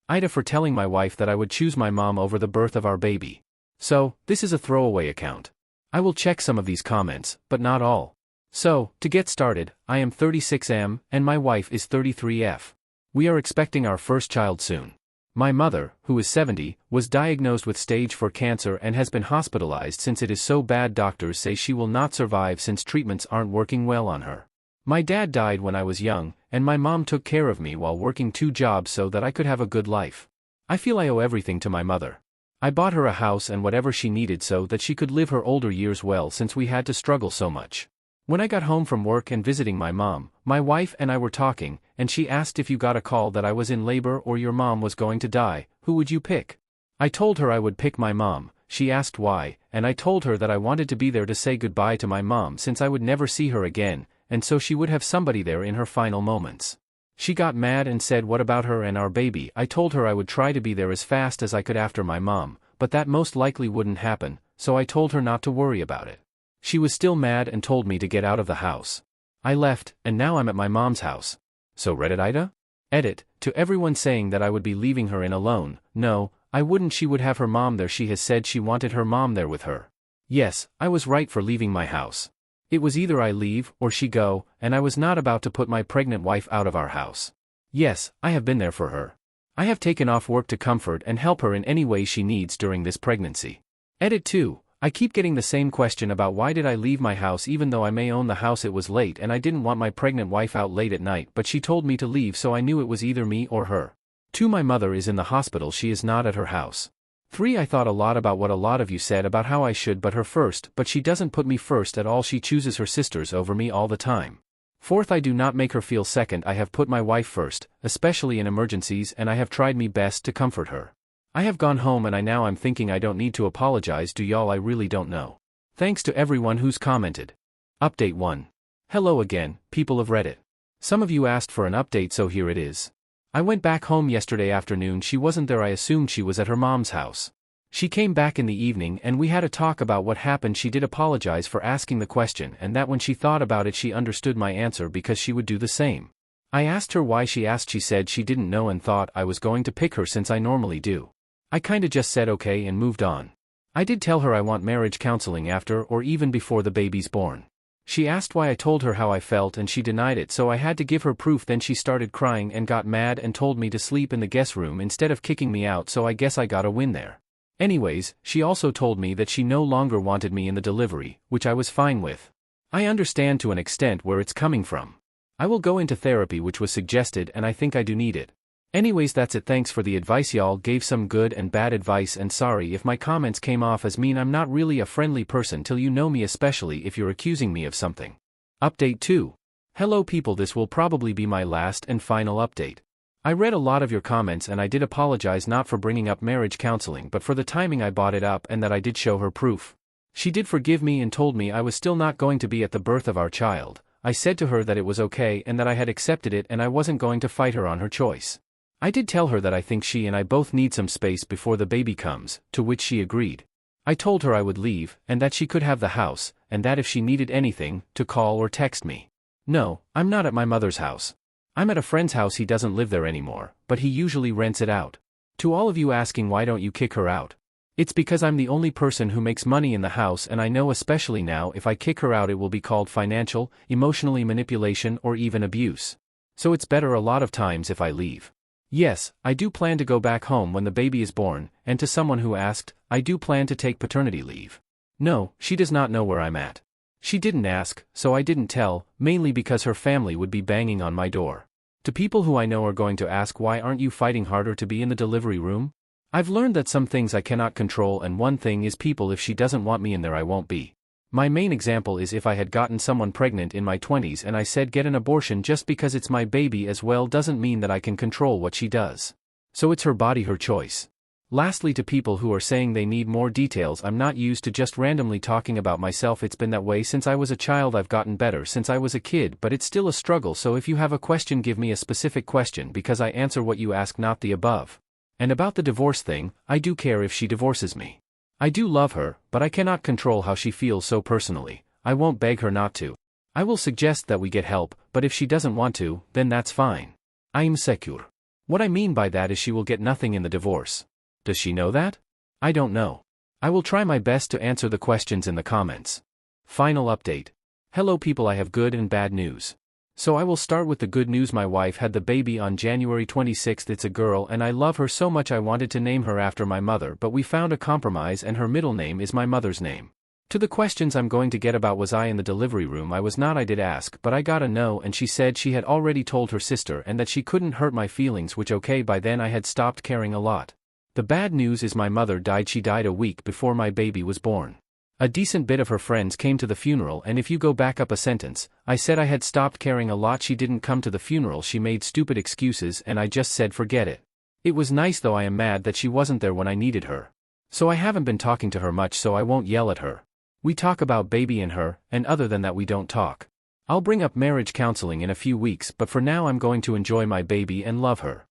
Aita for telling my wife that I would choose my mom over the birth of our baby. So, this is a throwaway account. I will check some of these comments, but not all. So, to get started, I am 36M, and my wife is 33F. We are expecting our first child soon. My mother, who is 70, was diagnosed with stage 4 cancer and has been hospitalized since it is so bad doctors say she will not survive since treatments aren't working well on her. My dad died when I was young, and my mom took care of me while working 2 jobs so that I could have a good life. I feel I owe everything to my mother. I bought her a house and whatever she needed so that she could live her older years well since we had to struggle so much. When I got home from work and visiting my mom, my wife and I were talking, and she asked if you got a call that I was in labor or your mom was going to die, who would you pick? I told her I would pick my mom. She asked why, and I told her that I wanted to be there to say goodbye to my mom since I would never see her again, and so she would have somebody there in her final moments. She got mad and said what about her and our baby? I told her I would try to be there as fast as I could after my mom, but that most likely wouldn't happen, so I told her not to worry about it. She was still mad and told me to get out of the house. I left, and now I'm at my mom's house. So Reddit Aita? Edit, to everyone saying that I would be leaving her in alone. No, I wouldn't. She would have her mom there. She has said she wanted her mom there with her. Yes, I was right for leaving my house. It was either I leave or she go, and I was not about to put my pregnant wife out of our house. Yes, I have been there for her. I have taken off work to comfort and help her in any way she needs during this pregnancy. Edit 2. I keep getting the same question about why did I leave my house even though I may own the house. It was late and I didn't want my pregnant wife out late at night, but she told me to leave, so I knew it was either me or her. 2. My mother is in the hospital. She is not at her house. 3. I thought a lot about what a lot of you said about how I should put her first, but she doesn't put me first at all. She chooses her sisters over me all the time. 4. I do not make her feel second. I have put my wife first, especially in emergencies, and I have tried me best to comfort her. I have gone home and I'm thinking I don't need to apologize. Do y'all? I really don't know. Thanks to everyone who's commented. Update 1. Hello again, people of Reddit. Some of you asked for an update, so here it is. I went back home yesterday afternoon. She wasn't there. I assumed she was at her mom's house. She came back in the evening and we had a talk about what happened. She did apologize for asking the question and that when she thought about it she understood my answer because she would do the same. I asked her why she asked. She said she didn't know and thought I was going to pick her since I normally do. I kinda just said okay and moved on. I did tell her I want marriage counseling after or even before the baby's born. She asked why I told her how I felt and she denied it, so I had to give her proof. Then she started crying and got mad and told me to sleep in the guest room instead of kicking me out, so I guess I got a win there. Anyways, she also told me that she no longer wanted me in the delivery, which I was fine with. I understand to an extent where it's coming from. I will go into therapy, which was suggested, and I think I do need it. Anyways, that's it. Thanks for the advice. Y'all gave some good and bad advice, and sorry if my comments came off as mean. I'm not really a friendly person till you know me, especially if you're accusing me of something. Update 2. Hello people, this will probably be my last and final update. I read a lot of your comments and I did apologize not for bringing up marriage counseling but for the timing I brought it up and that I did show her proof. She did forgive me and told me I was still not going to be at the birth of our child. I said to her that it was okay and that I had accepted it and I wasn't going to fight her on her choice. I did tell her that I think she and I both need some space before the baby comes, to which she agreed. I told her I would leave, and that she could have the house, and that if she needed anything, to call or text me. No, I'm not at my mother's house. I'm at a friend's house. He doesn't live there anymore, but he usually rents it out. To all of you asking why don't you kick her out? It's because I'm the only person who makes money in the house, and I know especially now if I kick her out it will be called financial, emotionally manipulation or even abuse. So it's better a lot of times if I leave. Yes, I do plan to go back home when the baby is born, and to someone who asked, I do plan to take paternity leave. No, she does not know where I'm at. She didn't ask, so I didn't tell, mainly because her family would be banging on my door. To people who I know are going to ask, why aren't you fighting harder to be in the delivery room? I've learned that some things I cannot control, and one thing is people. If she doesn't want me in there I won't be. My main example is if I had gotten someone pregnant in my 20s and I said get an abortion just because it's my baby as well doesn't mean that I can control what she does. So it's her body, her choice. Lastly, to people who are saying they need more details, I'm not used to just randomly talking about myself. It's been that way since I was a child. I've gotten better since I was a kid, but it's still a struggle, so if you have a question give me a specific question because I answer what you ask, not the above. And about the divorce thing, I do care if she divorces me. I do love her, but I cannot control how she feels, so personally, I won't beg her not to. I will suggest that we get help, but if she doesn't want to, then that's fine. I'm secure. What I mean by that is she will get nothing in the divorce. Does she know that? I don't know. I will try my best to answer the questions in the comments. Final update. Hello people, I have good and bad news. So I will start with the good news. My wife had the baby on January 26th. It's a girl and I love her so much I wanted to name her after my mother, but we found a compromise and her middle name is my mother's name. To the questions I'm going to get about was I in the delivery room, I was not. I did ask, but I got a no, and she said she had already told her sister and that she couldn't hurt my feelings, which okay, by then I had stopped caring a lot. The bad news is my mother died. She died a week before my baby was born. A decent bit of her friends came to the funeral, and if you go back up a sentence, I said I had stopped caring a lot. She didn't come to the funeral. She made stupid excuses and I just said forget it. It was nice though. I am mad that she wasn't there when I needed her. So I haven't been talking to her much, so I won't yell at her. We talk about baby and her, and other than that we don't talk. I'll bring up marriage counseling in a few weeks, but for now I'm going to enjoy my baby and love her.